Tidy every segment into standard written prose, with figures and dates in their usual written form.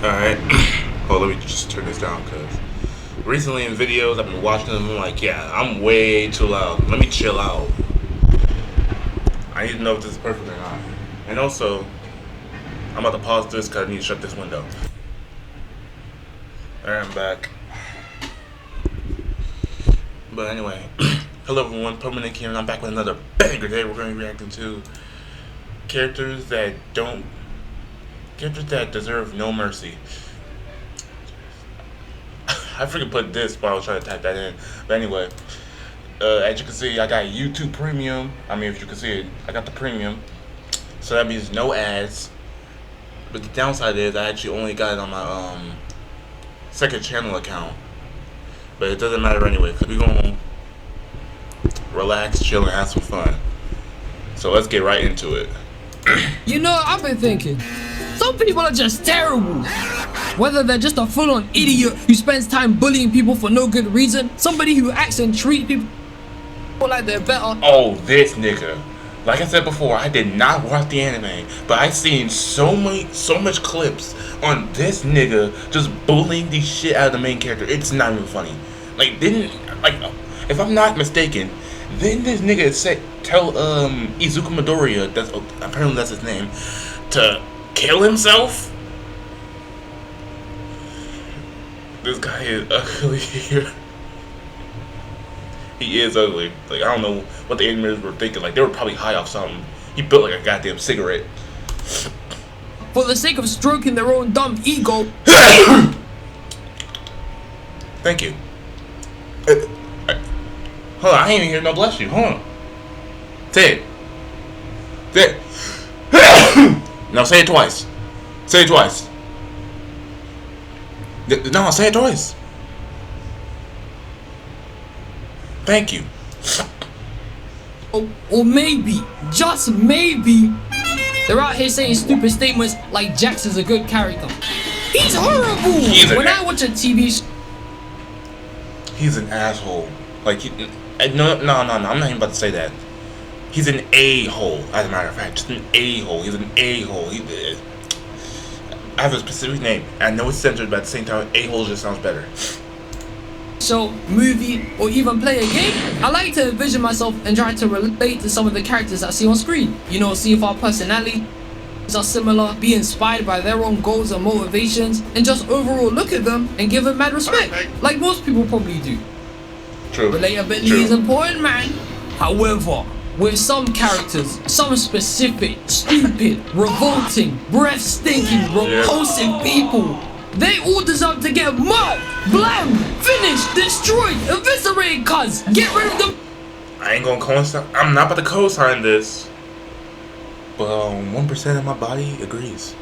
Alright. Oh, let me just turn this down because recently in videos I've been watching them. I'm like, yeah, I'm way too loud. Let me chill out. I need to know if this is perfect or not. And also, I'm about to pause this because I need to shut this window. Alright, I'm back. But anyway, hello everyone, Permanent here, and I'm back with another banger. Today we're going to be reacting to characters that deserve no mercy. I freaking put this while I was trying to type that in. But anyway, as you can see, I got YouTube Premium. I mean, if you can see it, I got the Premium. So that means no ads. But the downside is I actually only got it on my second channel account. But it doesn't matter anyway, because we're going to relax, chill, and have some fun. So let's get right into it. You know, I've been thinking, some people are just terrible. Whether they're just a full-on idiot who spends time bullying people for no good reason, somebody who acts and treats people like they're better. Oh, this nigga. Like I said before, I did not watch the anime, but I seen so much clips on this nigga just bullying the shit out of the main character. It's not even funny. If I'm not mistaken, then this nigga tell Izuku Midoriya, apparently that's his name, to kill himself. This guy is ugly here. He is ugly. Like, I don't know what the animators were thinking. Like, they were probably high off something. He built like a goddamn cigarette. For the sake of stroking their own dumb ego. Thank you. Hold on, I ain't even hear no bless you. Hold on. Say it. Say it. No, say it twice. Say it twice. No, say it twice. Thank you. Or maybe, just maybe, they're out here saying stupid statements like Jax is a good character. He's horrible! When I watch a TV show, he's an asshole. Like, no, I'm not even about to say that. He's an a-hole, as a matter of fact. Just an a-hole. He's an a-hole. I have a specific name. I know it's censored, but at the same time, a-hole just sounds better. show, movie, or even play a game, I like to envision myself and try to relate to some of the characters I see on screen. You know, see if our personalities are similar, be inspired by their own goals and motivations, and just overall look at them and give them mad respect, like most people probably do. True. Relatability is important, man. However, with some characters, some specific, stupid, revolting, breath-stinking, repulsive people, they all deserve to get murked, blamed, finished, destroyed, eviscerated, cuz. Get rid of them. I ain't gonna co-sign. I'm not about to co-sign this. But 1% of my body agrees.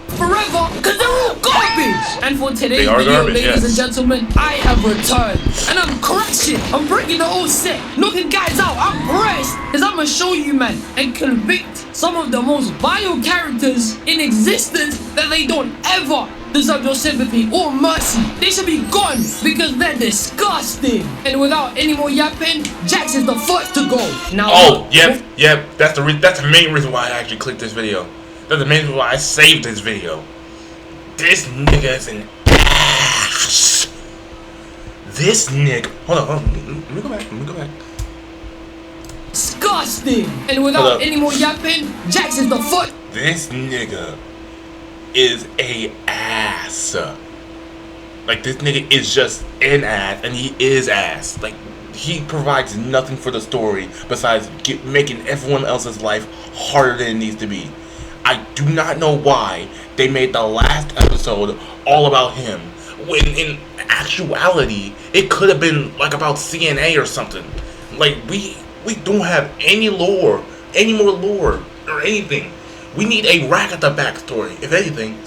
Forever, cause they're all garbage. And for today's video, garbage, ladies and gentlemen, I have returned, and I'm crashing. I'm breaking the whole set, knocking guys out. I'm pressed, cause I'ma show you, man, and convict some of the most vile characters in existence that they don't ever deserve your sympathy or mercy. They should be gone because they're disgusting. And without any more yapping, Jax is the first to go. Now, oh, yep. That's the main reason why I actually clicked this video. That's the main reason why I saved this video. This nigga is an ass. This nigga. Hold on. Let me go back. Disgusting. And without any more yapping, Jax is the first. This nigga is a ass. Like, this nigga is just an ass, and he is ass. Like, he provides nothing for the story besides making everyone else's life harder than it needs to be. I do not know why they made the last episode all about him, when in actuality it could have been like about CNA or something. Like, we don't have any lore, any more lore or anything. We need a Ragatha backstory, if anything.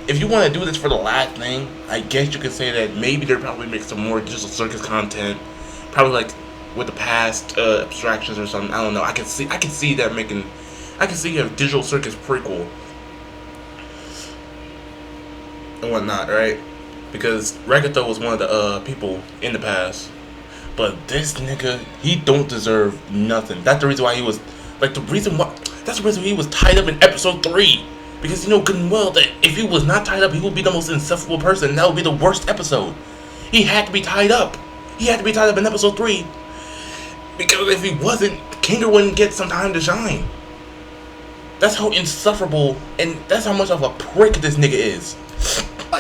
If you want to do this for the last thing, I guess you could say that maybe they'll probably make some more Digital Circus content, probably like with the past abstractions or something. I don't know. I can see them making. I can see a Digital Circus prequel and whatnot, right? Because Ragatha was one of the people in the past, but this nigga, he don't deserve nothing. That's the reason why he was like that's the reason he was tied up in episode 3. Because you know good and well that if he was not tied up, he would be the most insufferable person. That would be the worst episode. He had to be tied up. He had to be tied up in episode 3. Because if he wasn't, Kinger wouldn't get some time to shine. That's how insufferable and that's how much of a prick this nigga is.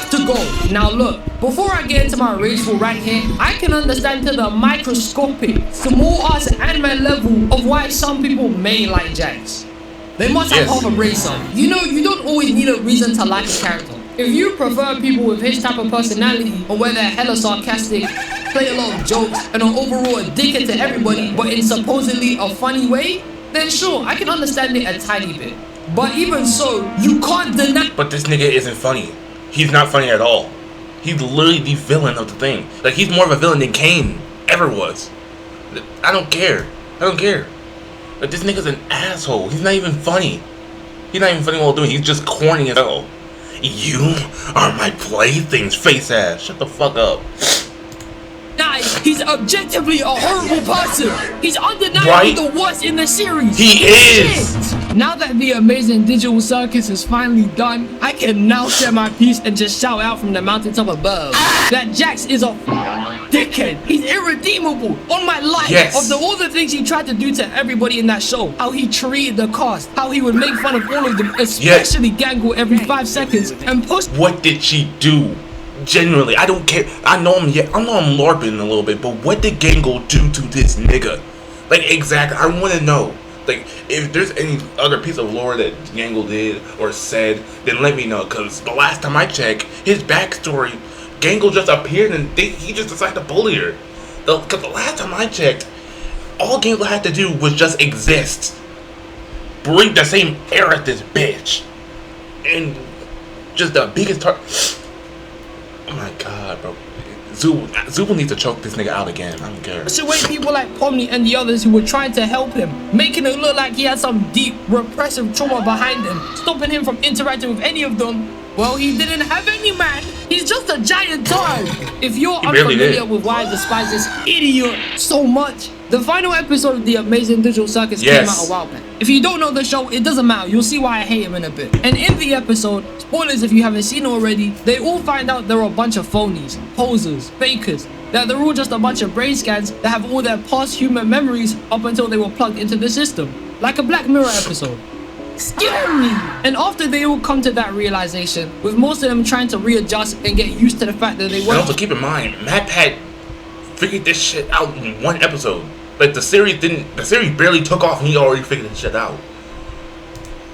To go. Now look, before I get into my rageful rant here, I can understand to the microscopic, small ass anime level of why some people may like Jax. They must have half a bracer. You know, you don't always need a reason to like a character. If you prefer people with his type of personality, or where they're hella sarcastic, play a lot of jokes, and are overall a dickhead to everybody, but in supposedly a funny way, then sure, I can understand it a tiny bit. But even so, you can't deny— But this nigga isn't funny. He's not funny at all. He's literally the villain of the thing. Like, he's more of a villain than Kane ever was. I don't care. I don't care. Like, this nigga's an asshole. He's not even funny. He's not even funny while doing it. He's just corny as hell. You are my playthings, face ass. Shut the fuck up. He's objectively a horrible person. He's undeniably the worst in the series. He is. Shit. Now that the amazing digital circus is finally done, I can now share my piece and just shout out from the mountaintop above that Jax is a dickhead. He's irredeemable. On my life, yes. Of all the things he tried to do to everybody in that show, how he treated the cast, how he would make fun of all of them, especially Gangle every 5 seconds, and push. What did she do? Genuinely, I don't care. I know I'm LARPing a little bit, but what did Gangle do to this nigga? Like, exactly, I want to know. Like, if there's any other piece of lore that Gangle did or said, then let me know. Because the last time I checked, his backstory, Gangle just appeared and he just decided to bully her. Because the last time I checked, all Gangle had to do was just exist. Breathe the same air as this bitch. And just the biggest oh my god, bro. Zubu needs to choke this nigga out again. I don't care. The way people like Pomni and the others who were trying to help him, making it look like he had some deep, repressive trauma behind him, stopping him from interacting with any of them. Well, he didn't have any, man. He's just a giant turd. If you're unfamiliar with why I despise this idiot so much, the final episode of The Amazing Digital Circus came out a while back. If you don't know the show, it doesn't matter. You'll see why I hate him in a bit. And in the episode, spoilers if you haven't seen it already, they all find out they're a bunch of phonies, posers, fakers, that they're all just a bunch of brain scans that have all their past human memories up until they were plugged into the system. Like a Black Mirror episode. Scary! And after they all come to that realization, with most of them trying to readjust and get used to the fact that they weren't— And also keep in mind, MatPat figured this shit out in one episode. Like, the series barely took off and he already figured this shit out.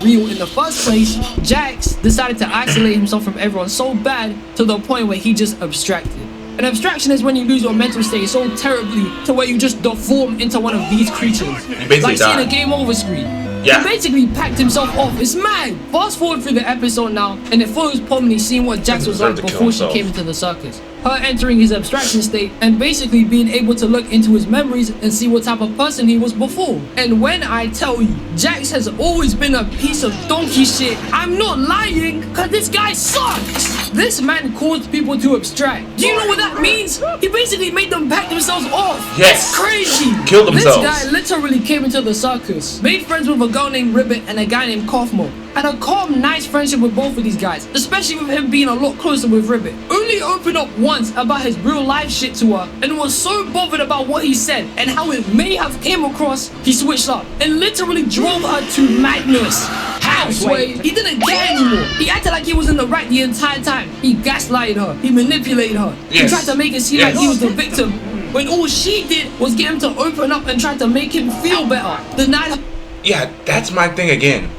Real in the first place, Jax decided to isolate himself from everyone so bad to the point where he just abstracted. An abstraction is when you lose your mental state so terribly to where you just deform into one of these creatures. Like seeing a game over screen. Yeah. He basically packed himself off. It's mad. Fast forward through the episode now, and it follows Pomni seeing what Jax was like before she came into the circus. Her entering his abstraction state and basically being able to look into his memories and see what type of person he was before. And when I tell you, Jax has always been a piece of donkey shit, I'm not lying, cause this guy sucks. This man caused people to abstract. Do you know what that means? He basically made them pack themselves off. Yes. It's crazy. Kill themselves. This guy literally came into the circus, made friends with a girl named Ribbit and a guy named Kaufmo. Had a calm, nice friendship with both of these guys, especially with him being a lot closer with Ribbit. Only opened up once about his real life shit to her and was so bothered about what he said and how it may have came across, he switched up and literally drove her to madness. Halfway, he didn't care anymore. He acted like he was in the right the entire time. He gaslighted her, he manipulated her. He tried to make it seem like he was the victim, when all she did was get him to open up and try to make him feel better. Denied her. Yeah, that's my thing again.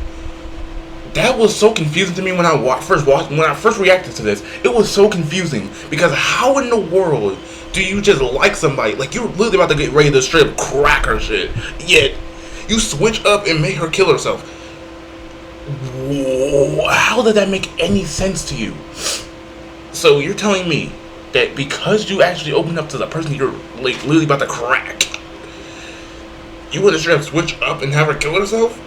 That was so confusing to me when I first reacted to this. It was so confusing because how in the world do you just like somebody, like you're literally about to get ready to straight up crack her shit, yet you switch up and make her kill herself? How did that make any sense to you? So you're telling me that because you actually opened up to the person you're like literally about to crack, you would have straight up switch up and have her kill herself?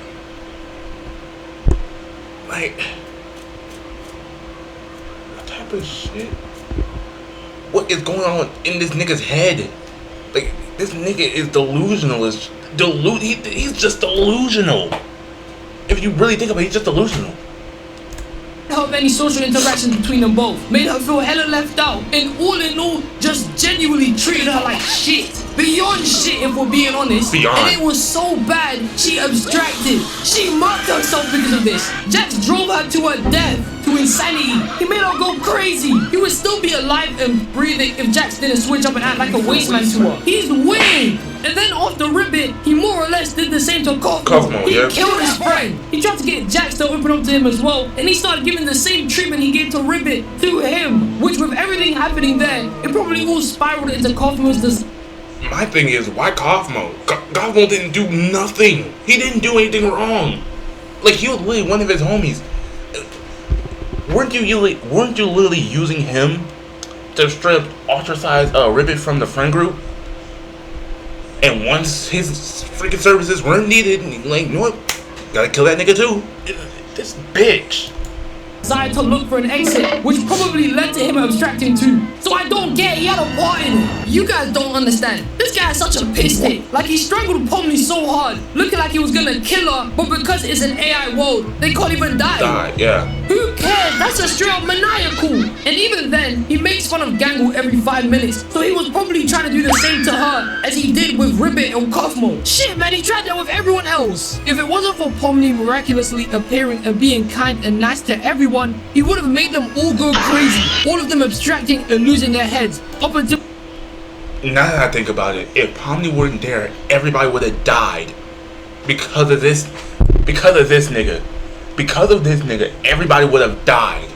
Like, what type of shit? What is going on in this nigga's head? Like, this nigga is delusional. He's just delusional. If you really think about it, he's just delusional. of any social interactions between them both. Made her feel hella left out, and all in all, just genuinely treated her like shit. Beyond shit, if we're being honest. Beyond. And it was so bad, she abstracted. She marked herself because of this. Jax drove her to her death, to insanity. He made her go crazy. He would still be alive and breathing if Jax didn't switch up and act like a waste man to her. He's weird. And then off the ribbit, he more or less did the same to Kaufmo. He killed his friend. He tried to get Jax to open up to him as well, and he started giving the same treatment he gave to Ribbit to him. Which, with everything happening there, it probably all spiraled into Kaufmo's My thing is, why Kaufmo? Kaufmo didn't do nothing. He didn't do anything wrong. Like, he was literally one of his homies. Weren't you literally using him to straight up ostracize Ribbit from the friend group? And once his freaking services weren't needed, like, you know what? Gotta kill that nigga too. This bitch. Decided to look for an exit, which probably led to him abstracting too. So I don't get he had a part in it. You guys don't understand. This guy is such a piss take. Like, he strangled Pomni so hard, looking like he was gonna kill her, but because it's an AI world, they can't even die. Yeah. Who cares? That's a straight up maniacal. And even then, he makes fun of Gangle every 5 minutes, so he was probably trying to do the same to her as he did with Ribbit and Kaufmo. Shit, man, he tried that with everyone else. If it wasn't for Pomni miraculously appearing and being kind and nice to everyone, he would have made them all go crazy, all of them abstracting and losing their heads, up until... Now that I think about it, if Pomni weren't there, everybody would have died. Because of this nigga. Because of this nigga, everybody would have died.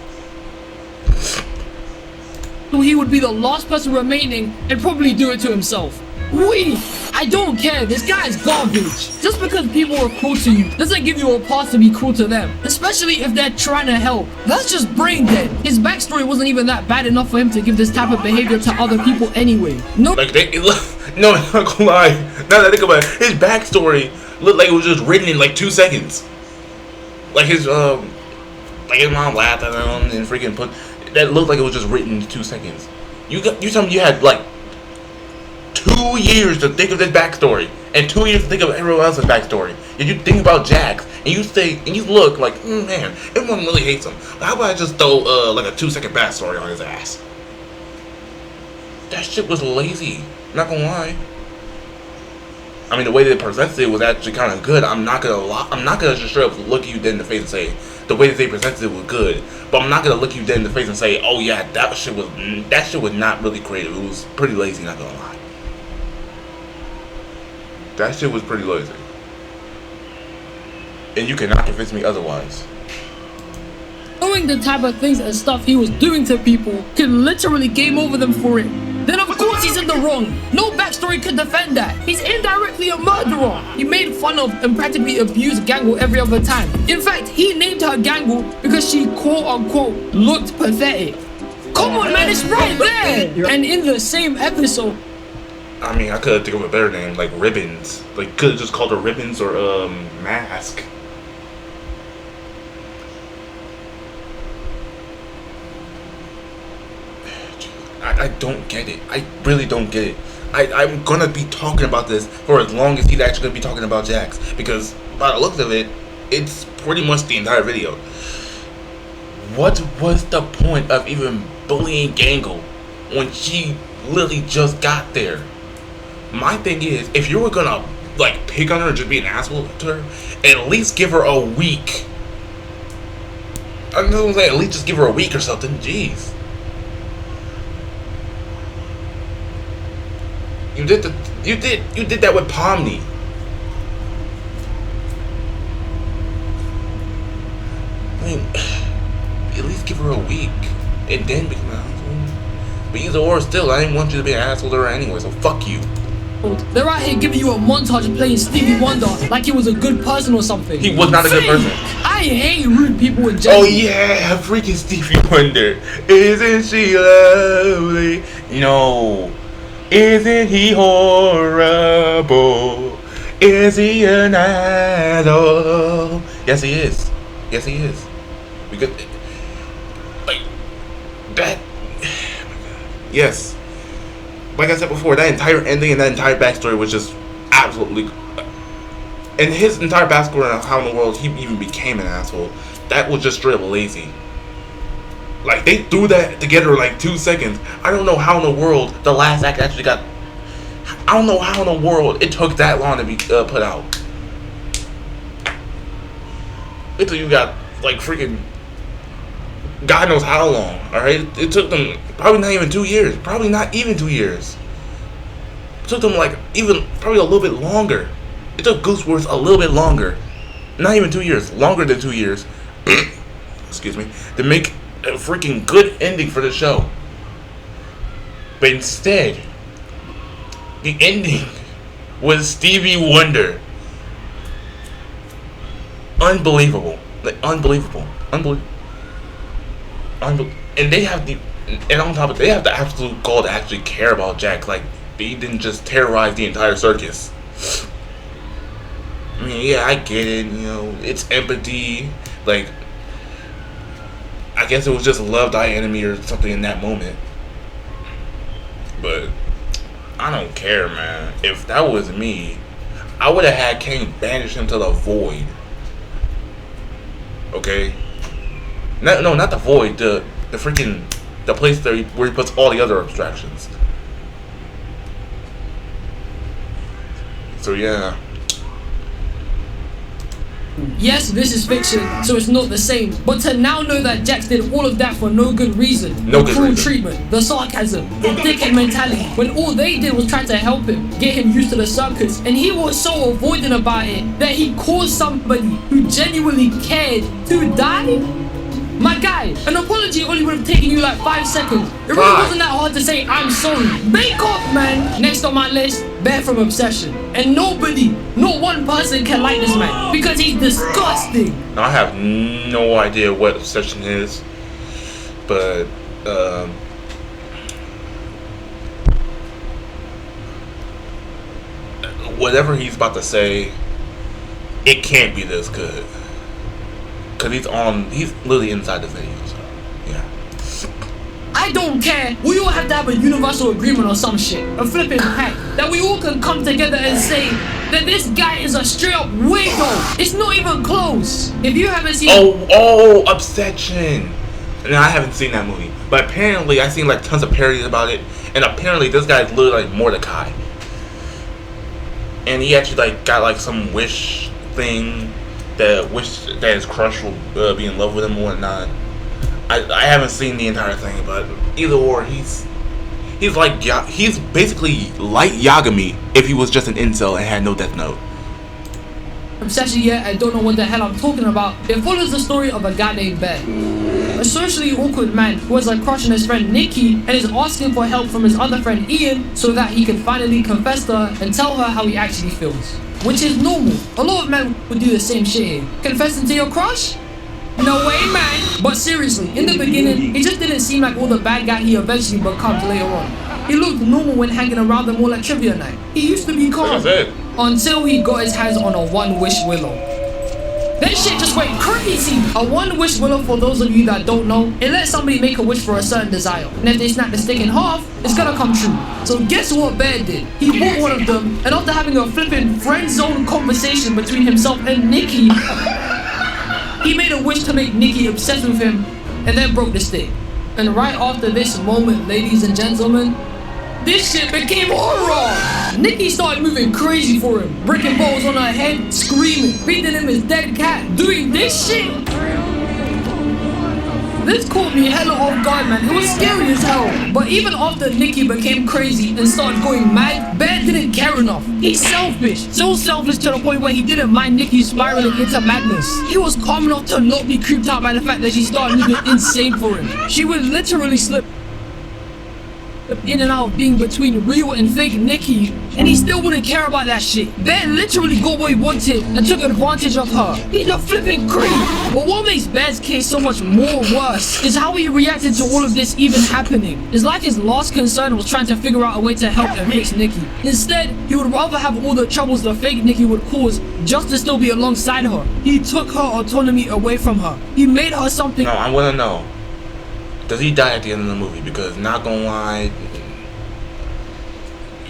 So he would be the last person remaining and probably do it to himself. I don't care, this guy's garbage. Just because people are cruel to you doesn't give you a pass to be cruel to them, especially if they're trying to help. That's just brain dead. His backstory wasn't even that bad enough for him to give this type of behavior to other people anyway. No, I'm not gonna lie. Now that I think about it, his backstory looked like it was just written in like 2 seconds. Like his mom laughed at him and freaking put that looked like it was just written in 2 seconds. You tell me you had like 2 years to think of this backstory and 2 years to think of everyone else's backstory. If you think about Jax and you look like, man, everyone really hates him. How about I just throw like a 2-second backstory on his ass? That shit was lazy. Not gonna lie. I mean, the way they presented it was actually kind of good. I'm not gonna just straight up look you dead in the face and say the way that they presented it was good. But I'm not gonna look you dead in the face and say, oh yeah, that shit was not really creative. It was pretty lazy. Not gonna lie. That shit was pretty lazy. And you cannot convince me otherwise. Knowing the type of things and stuff he was doing to people could literally game over them for it. Then of course he's in the wrong. No backstory could defend that. He's indirectly a murderer. He made fun of and practically abused Gangle every other time. In fact, he named her Gangle because she quote unquote looked pathetic. Come on, man, it's right there. And in the same episode, I mean, I could think of a better name, like Ribbons. Like, could have just called her Ribbons or Mask. I don't get it. I really don't get it. I'm gonna be talking about this for as long as he's actually gonna be talking about Jax, because by the looks of it, it's pretty much the entire video. What was the point of even bullying Gangle when she literally just got there? My thing is, if you were gonna like pick on her and just be an asshole to her, at least give her a week. I'm gonna say at least just give her a week or something. Jeez. You did that with Pomni. I mean, at least give her a week and then become an asshole. But either or, still, I didn't want you to be an asshole to her anyway, so fuck you. They're out here giving you a montage of playing Stevie Wonder like he was a good person or something. He was not a good person. I hate rude people in general. Oh yeah, freaking Stevie Wonder. Isn't she lovely? No. Isn't he horrible? Is he an idol? Yes, he is. Yes, he is. Because, like, that. Yes. Like I said before, that entire ending and that entire backstory was just absolutely. And his entire backstory on how in the world he even became an asshole, that was just straight up lazy. Like, they threw that together in like 2 seconds. I don't know how in the world the last act actually got. I don't know how in the world it took that long to be put out. Until you got like freaking God knows how long. Alright? It took them probably not even 2 years. Probably not even 2 years. It took them like even probably a little bit longer. It took Gooseworth a little bit longer. Not even 2 years. Longer than 2 years. Excuse me. To make a freaking good ending for the show. But instead, the ending was Stevie Wonder. Unbelievable. Like, unbelievable. And they have the, and on top of it, they have the absolute gall to actually care about Jack. Like, they didn't just terrorize the entire circus. I mean, yeah, I get it, you know, it's empathy. Like, I guess it was just love thy enemy or something in that moment. But I don't care, man. If that was me, I would have had Kane banish him to the void. Okay? No, not the void. The freaking, the place where he puts all the other abstractions. So yeah. Yes, this is fiction, so it's not the same. But to now know that Jax did all of that for no good reason, No the good cruel reason. treatment, the sarcasm, the dickhead mentality, when all they did was try to help him, get him used to the circus, and he was so avoidant about it that he caused somebody who genuinely cared to die? My guy, an apology only would have taken you like 5 seconds. It really Five. wasn't that hard to say, I'm sorry. Make off, man. Next on my list, Bear from Obsession. And nobody, not one person can like this man because he's disgusting. Now, I have no idea what Obsession is, but whatever he's about to say, it can't be this good. Cause he's literally inside the video, so yeah. I don't care. We all have to have a universal agreement or some shit. A flipping pact. That we all can come together and say that this guy is a straight up weirdo. It's not even close. If you haven't seen Obsession. And I haven't seen that movie, but apparently I've seen like tons of parodies about it, and apparently this guy's literally like Mordecai, and he actually like got like some wish thing that his crush will be in love with him or whatnot. I haven't seen the entire thing, but either or, he's basically like Yagami if he was just an incel and had no death note. Obsession yet, I don't know what the hell I'm talking about. It follows the story of a guy named Ben, a socially awkward man who has a crush on his friend Nikki and is asking for help from his other friend Ian so that he can finally confess to her and tell her how he actually feels. Which is normal. A lot of men would do the same shit here. Confessing to your crush? No way, man. But seriously, in the beginning, he just didn't seem like all the bad guy he eventually becomes later on. He looked normal when hanging around them all at trivia night. He used to be calm. Like I said. Until he got his hands on a one-wish willow. That shit just went crazy! A one-wish willow, for those of you that don't know, it lets somebody make a wish for a certain desire. And if they snap the stick in half, it's gonna come true. So guess what Bear did? He bought one of them, and after having a flippin' friend zone conversation between himself and Nikki, he made a wish to make Nikki obsessed with him, and then broke the stick. And right after this moment, ladies and gentlemen, this shit became horror! Nikki started moving crazy for him, breaking balls on her head, screaming, feeding him his dead cat, doing this shit! This caught me hella off guard, man. It was scary as hell. But even after Nikki became crazy and started going mad, Bear didn't care enough. He's selfish. So selfish to the point where he didn't mind Nikki spiraling into madness. He was calm enough to not be creeped out by the fact that she started moving insane for him. She would literally slip in and out of being between real and fake Nikki, and he still wouldn't care about that shit. Bear literally got what he wanted and took advantage of her. He's a flipping creep. But what makes Bear's case so much more worse is how he reacted to all of this even happening. It's like his last concern was trying to figure out a way to help and fix Nikki. Instead, he would rather have all the troubles the fake Nikki would cause just to still be alongside her. He took her autonomy away from her. He made her something. No, I wanna know. Does he die at the end of the movie? Because not gonna lie,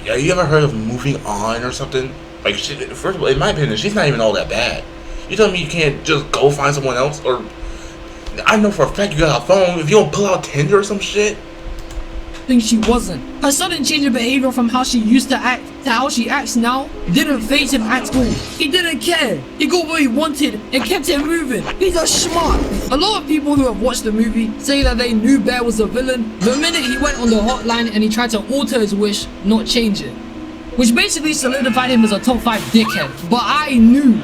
have you ever heard of moving on or something? Like, first of all, in my opinion, she's not even all that bad. You telling me you can't just go find someone else? Or I know for a fact you got a phone. If you don't pull out Tinder or some shit. Think she wasn't. Her sudden change of behavior from how she used to act to how she acts now didn't faze him at all. He didn't care. He got what he wanted and kept it moving. He's a schmuck. A lot of people who have watched the movie say that they knew Bear was a villain the minute he went on the hotline and he tried to alter his wish, not change it. Which basically solidified him as a top 5 dickhead. But I knew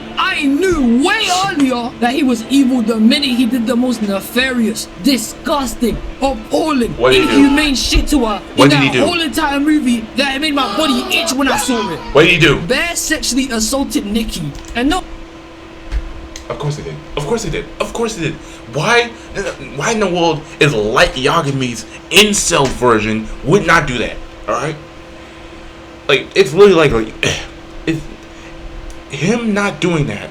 way earlier that he was evil the minute he did the most nefarious, disgusting, appalling, inhumane shit to her in that whole entire movie that it made my body itch when I saw it. What did he do? Bear sexually assaulted Nikki. And no... Of course he did. Of course he did. Of course he did. Why in the world is Light Yagami's incel version would not do that? Alright? Like, it's really like it's him not doing that.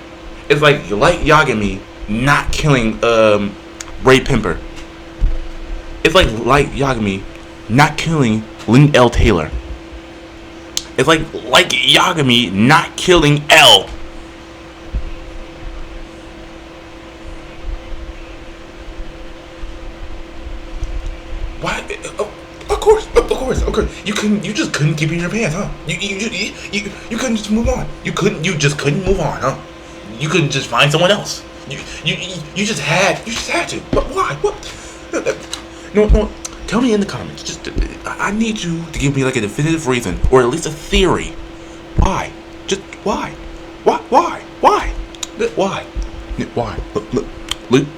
It's like Light Yagami not killing Ray Pimper. It's like Light Yagami not killing Link L. Taylor. It's like Yagami not killing L. Why? Of course. You just couldn't keep it in your pants, huh? You couldn't just move on. You just couldn't move on, huh? You couldn't just find someone else. You just had to. But why? What? No. Tell me in the comments. Just I need you to give me like a definitive reason, or at least a theory. Why? Just why? Why? Why? Look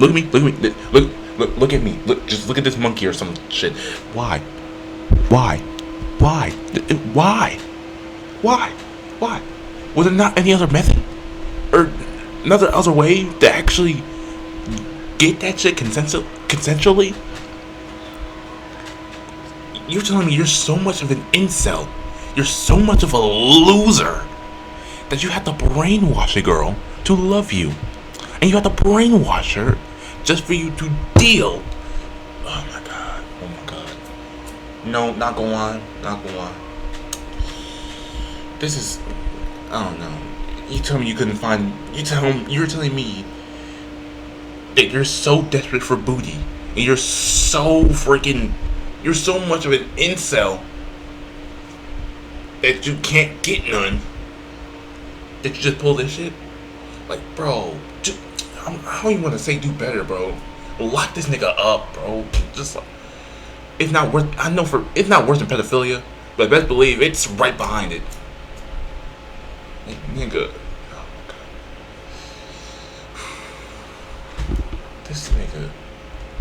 at me. Look at me. Just look at this monkey or some shit. Why? Was there not any other method? Or another other way to actually get that shit consensually? You're telling me you're so much of an incel, you're so much of a loser, that you have to brainwash a girl to love you. And you have to brainwash her just for you to deal. Oh my god. No, not gonna lie. This is, I don't know. You tell me you couldn't find, you're telling me that you're so desperate for booty, and you're so much of an incel that you can't get none, that you just pull this shit? Like, bro, I don't even want to say do better, bro. Lock this nigga up, bro. Just like, it's not worth than pedophilia, but best believe it's right behind it. Nigga. Oh my god. This nigga.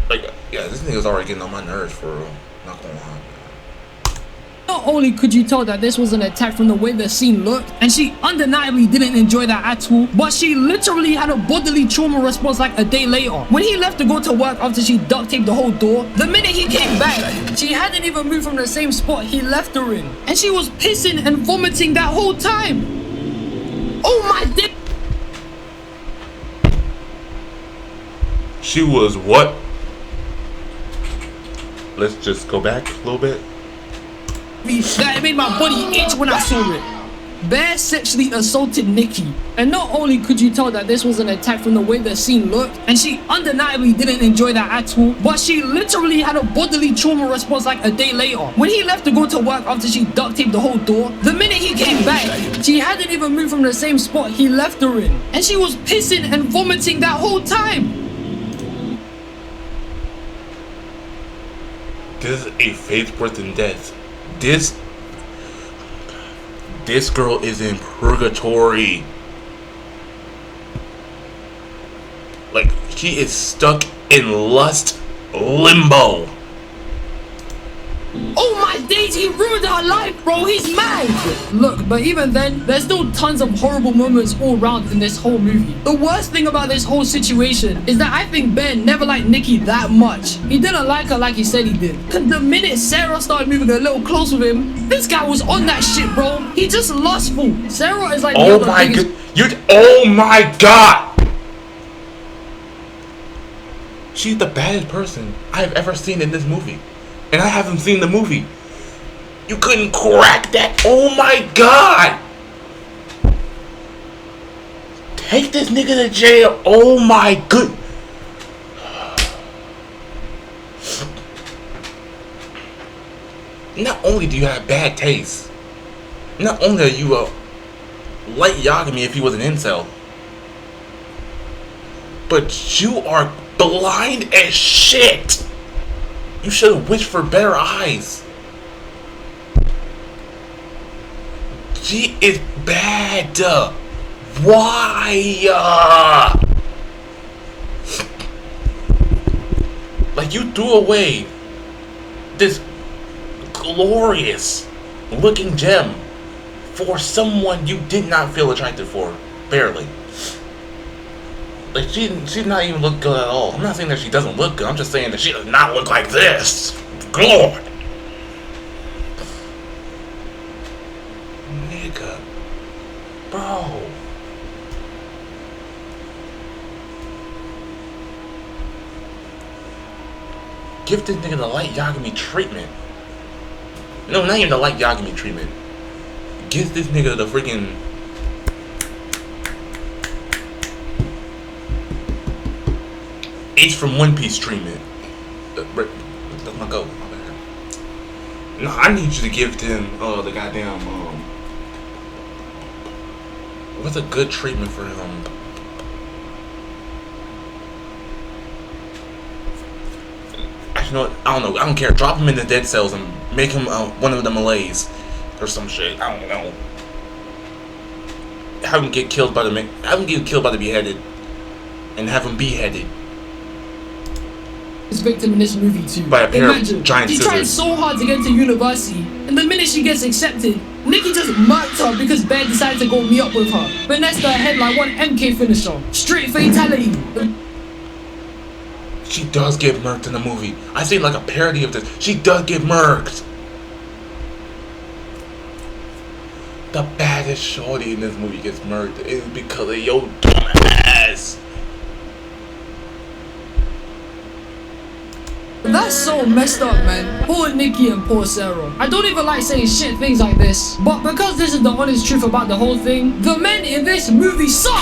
Like, yeah, this nigga's already getting on my nerves for real. Not gonna lie. Not only could you tell that this was an attack from the way the scene looked, and she undeniably didn't enjoy that at all, but she literally had a bodily trauma response like a day later. When he left to go to work after she duct taped the whole door, the minute he came back, she hadn't even moved from the same spot he left her in. And she was pissing and vomiting that whole time. Oh my dick! She was what? Let's just go back a little bit. That made my body itch when I saw it. Bear sexually assaulted Nikki, and not only could you tell that this was an attack from the way the scene looked, and she undeniably didn't enjoy that at all, but she literally had a bodily trauma response like a day later. When he left to go to work after she duct taped the whole door, the minute he came back, she hadn't even moved from the same spot he left her in, and she was pissing and vomiting that whole time. This is a fate worse than death. This girl is in purgatory. Like, she is stuck in lust limbo. Oh my days, he ruined her life, bro. He's mad. Look, but even then, there's still tons of horrible moments all around in this whole movie. The worst thing about this whole situation is that I think Ben never liked Nikki that much. He didn't like her like he said he did. Cause the minute Sarah started moving a little close with him, this guy was on that shit, bro. He just lustful. Sarah is like oh my god. She's the baddest person I've ever seen in this movie. And I haven't seen the movie. You couldn't crack that. Oh my god. Take this nigga to jail. Oh my good. Not only do you have bad taste, not only are you a light Yagami if he was an incel, but you are blind as shit. You should have wished for better eyes. She is bad. Why? Like, you threw away this glorious looking gem for someone you did not feel attracted for. Barely. Like, she's not even look good at all. I'm not saying that she doesn't look good. I'm just saying that she does not look like this. Lord. Nigga. Bro. Give this nigga the light Yagami treatment. No, not even the light Yagami treatment. Give this nigga the freaking... Ace from One Piece treatment. That's my go. My bad. No, I need you to give them the goddamn what's a good treatment for him? Actually, no, I don't know. I don't care. Drop him in the dead cells and make him one of the Malays or some shit. I don't know. Have him get killed by the beheaded, and have him beheaded. Victim in this movie too. By a pair Imagine, of giant she scissors. tried so hard to get into university, and the minute she gets accepted, Nikki just murked her because Bear decided to go meet up with her. Finessed her head like one MK finisher. Straight fatality. She does get murked in the movie. I see like a parody of this. She does get murked. The baddest shorty in this movie gets murked is because of your dumb ass. That's so messed up, man. Poor Nikki and poor Sarah. I don't even like saying shit things like this, but because this is the honest truth about the whole thing, the men in this movie suck.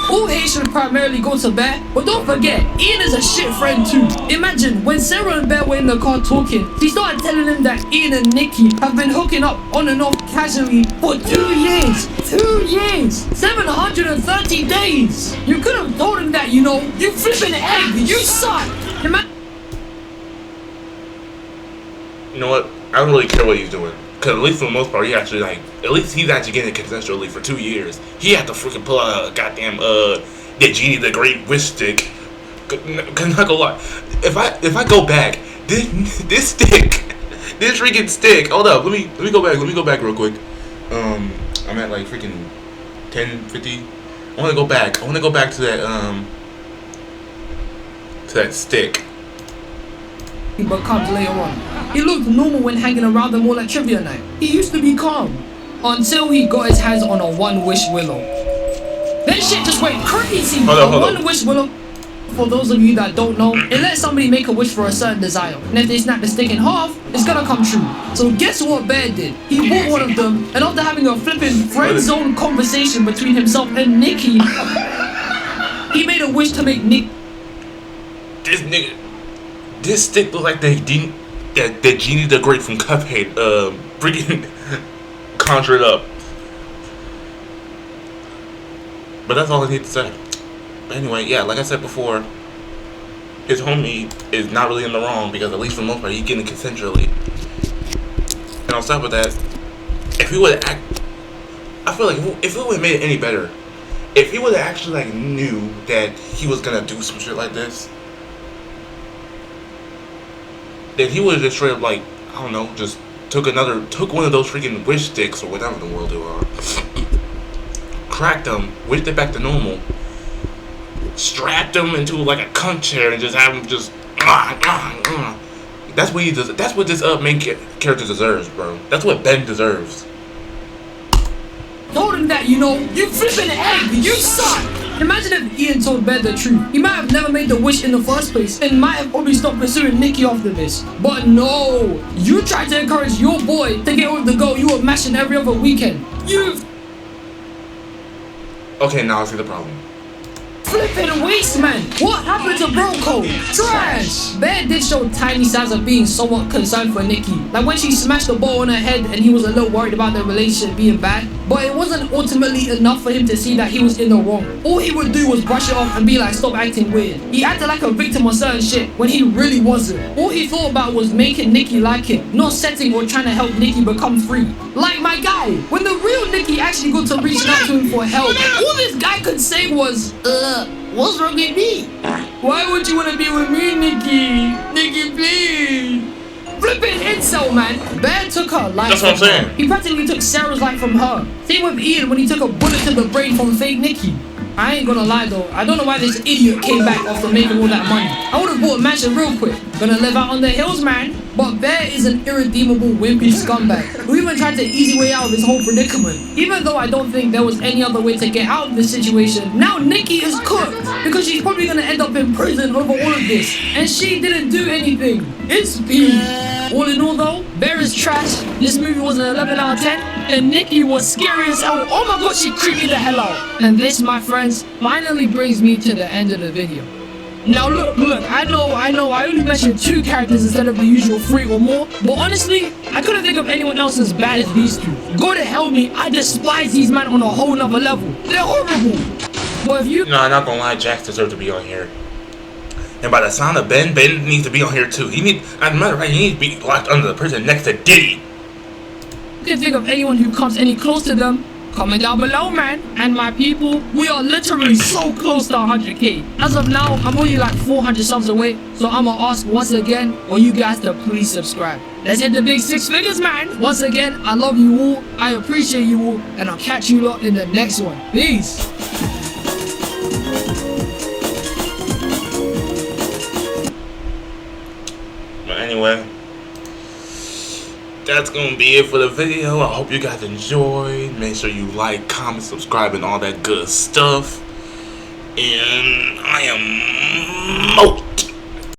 All hate should primarily go to Bear, but don't forget, Ian is a shit friend too. Imagine, when Sarah and Bear were in the car talking, she started telling him that Ian and Nikki have been hooking up on and off casually for 2 years. 2 years! 730 days! You could have told him that, you know. You flipping egg, you suck! You know what? I don't really care what he's doing. Because at least for the most part, at least he's actually getting it consensually for 2 years. He had to freaking pull out a goddamn, the Genie the Great Wish stick. Cause not gonna lie, if I go back, this stick, this freaking stick, hold up, let me go back real quick. I'm at like freaking 10:50. I wanna go back to that stick. But comes later on. He looked normal when hanging around them all at trivia night. He used to be calm. Until he got his hands on a One-Wish Willow. Then shit just went crazy. A One-Wish Willow, for those of you that don't know, it lets somebody make a wish for a certain desire. And if they snap the stick in half, it's gonna come true. So guess what Bear did? He bought one of them, and after having a flipping friend zone conversation between himself and Nikki, he made a wish to make Nick. This stick looks like the Genie the Great from Cuphead, freaking conjure it up. But that's all I need to say. But anyway, yeah, like I said before, his homie is not really in the wrong because at least for the most part he's getting it consensually. And on top of that, if he would act, I feel like if it would have made it any better, if he would have actually like knew that he was gonna do some shit like this, then he would have just straight up like, I don't know, just took one of those freaking wish sticks or whatever the world they are, cracked them, wished it back to normal, strapped him into like a cunt chair and just have him just That's what he does. That's what this main character deserves, bro. That's what Ben deserves. Told him that, you know, you flipping egg, you suck. Imagine if Ian told Ben the truth. He might have never made the wish in the first place and might have probably stopped pursuing Nikki after this. But no, you tried to encourage your boy to get with the girl you were mashing every other weekend. You. Okay, now I see the problem. Flipping waste, man. What happened to Broco? Trash. Bear did show tiny signs of being somewhat concerned for Nikki. Like when she smashed the ball on her head and he was a little worried about their relationship being bad. But it wasn't ultimately enough for him to see that he was in the wrong. All he would do was brush it off and be like, stop acting weird. He acted like a victim of certain shit when he really wasn't. All he thought about was making Nikki like him, not setting or trying to help Nikki become free. Like my guy, when the real Nikki actually got to reach out to him for help, all this guy could say was, what's wrong with me? Why would you want to be with me, Nikki? Nikki, please. Flipping incel, man. Bear took her life. That's what I'm saying. He practically took Sarah's life from her. Same with Ian when he took a bullet to the brain from fake Nikki. I ain't gonna lie though, I don't know why this idiot came back after making all that money. I would've bought a mansion real quick. Gonna live out on the hills, man. But Bear is an irredeemable, wimpy scumbag who even tried the easy way out of his whole predicament. Even though I don't think there was any other way to get out of this situation, now Nikki is cooked because she's probably gonna end up in prison over all of this. And she didn't do anything. It's peak. All in all though, Bear is trash. This movie was an 11 out of 10. And Nikki was scary as hell. Oh my god, she creeped me the hell out. And this, my friends, finally brings me to the end of the video. Now look, I know, I only mentioned 2 characters instead of the usual 3 or more, but honestly, I couldn't think of anyone else as bad as these 2. God help me, I despise these men on a whole nother level. They're horrible. But if you... No, I'm not gonna lie, Jax deserves to be on here. And by the sound of Ben needs to be on here too. As a matter of fact, he needs to be locked under the prison next to Diddy. You can think of anyone who comes any close to them, comment down below, man. And my people, we are literally so close to 100k. As of now, I'm only like 400 subs away, so I'ma ask once again for you guys to please subscribe. Let's hit the big 6 figures, man. Once again, I love you all, I appreciate you all, and I'll catch you lot in the next one. Peace. But anyway, that's gonna be it for the video. I hope you guys enjoyed. Make sure you like, comment, subscribe, and all that good stuff. And I am out.